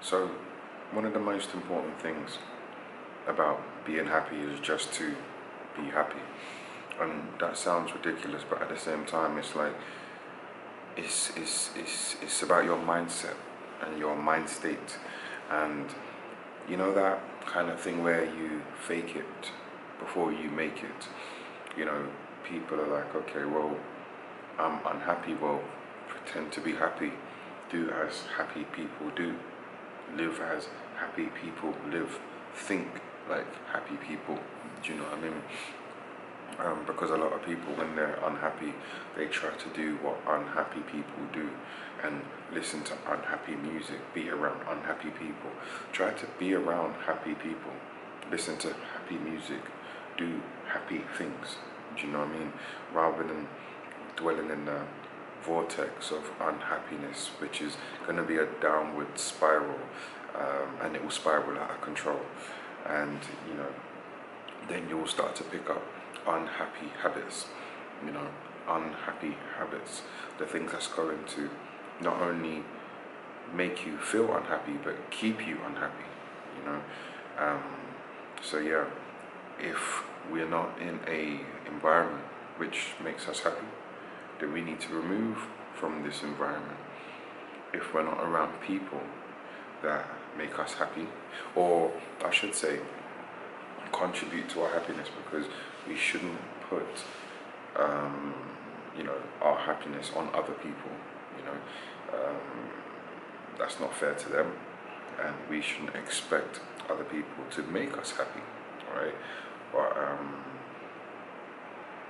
So, one of the most important things about being happy is just to be happy. And that sounds ridiculous, but at the same time, it's like, it's about your mindset and your mind state. And you know that kind of thing where you fake it before you make it. You know, people are like, okay, well, I'm unhappy, well, pretend to be happy. Do as happy people do. Live as happy people live. Think like happy people. Do you know what I mean? Because a lot of people, when they're unhappy, they try to do what unhappy people do and listen to unhappy music, be around unhappy people. Try to be around happy people, listen to happy music, do happy things. Do you know what I mean? Rather than dwelling in the vortex of unhappiness, which is going to be a downward spiral, and it will spiral out of control. And you know, then you'll start to pick up unhappy habits, unhappy habits, the things that's going to not only make you feel unhappy but keep you unhappy, so yeah, if we're not in a environment which makes us happy, then we need to remove from this environment. If we're not around people that make us happy, or I should say contribute to our happiness, because we shouldn't put our happiness on other people. That's not fair to them, and we shouldn't expect other people to make us happy, right? But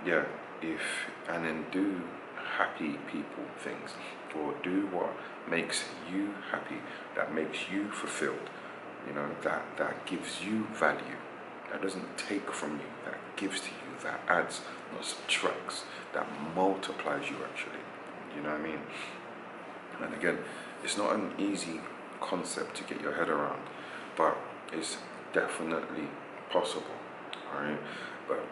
yeah, and then do happy people things, or do what makes you happy, that makes you fulfilled, that gives you value, that doesn't take from you, that gives to you, that adds, not subtracts, that multiplies you actually. You know what I mean? And again, it's not an easy concept to get your head around, but it's definitely possible, alright? But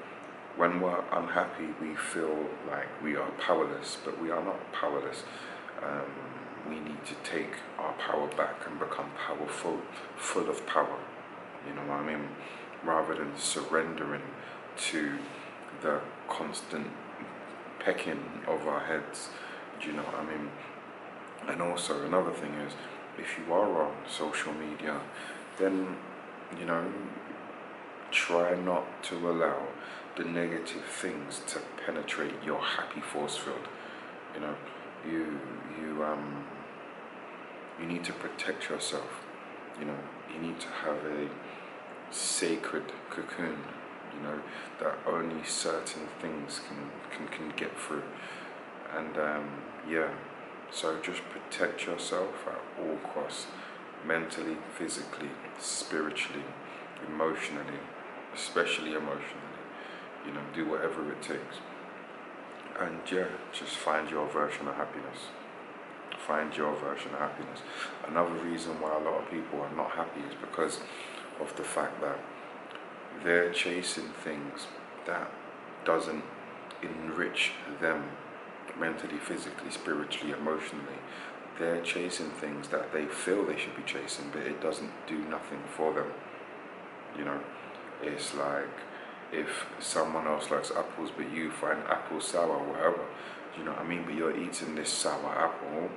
when we're unhappy, we feel like we are powerless, but we are not powerless. We need to take our power back and become powerful, full of power, you know what I mean? Rather than surrendering to the constant pecking of our heads, do you know what I mean? And also another thing is, if you are on social media, then, try not to allow the negative things to penetrate your happy force field. You need to protect yourself. You need to have a sacred cocoon, that only certain things can get through. And yeah, so just protect yourself at all costs, mentally, physically, spiritually, emotionally, especially emotionally. Do whatever it takes. And yeah, just find your version of happiness. Find your version of happiness. Another reason why a lot of people are not happy is because of the fact that they're chasing things that doesn't enrich them mentally, physically, spiritually, emotionally. They're chasing things that they feel they should be chasing, but it doesn't do nothing for them. It's like if someone else likes apples but you find apples sour or whatever, you know what I mean? But you're eating this sour apple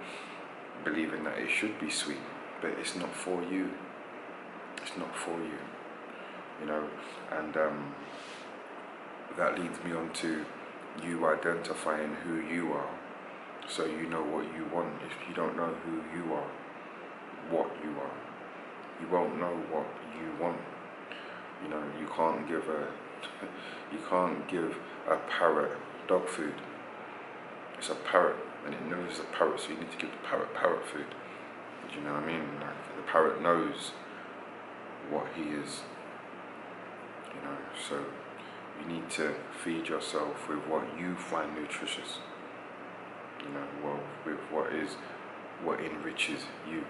believing that it should be sweet, but it's not for you. It's not for you, and that leads me on to you identifying who you are, so you know what you want. If you don't know who you are, what you are, you won't know what you want. You can't give a parrot dog food. It's a parrot, and it knows it's a parrot, so you need to give the parrot food. Do you know what I mean? Like, the parrot knows what he is. So you need to feed yourself with what you find nutritious. With what enriches you.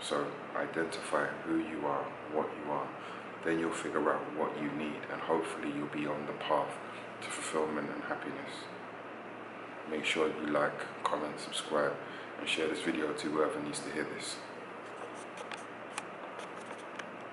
So identify who you are, what you are. Then you'll figure out what you need, and hopefully you'll be on the path to fulfillment and happiness. Make sure you like, comment, subscribe, and share this video to whoever needs to hear this.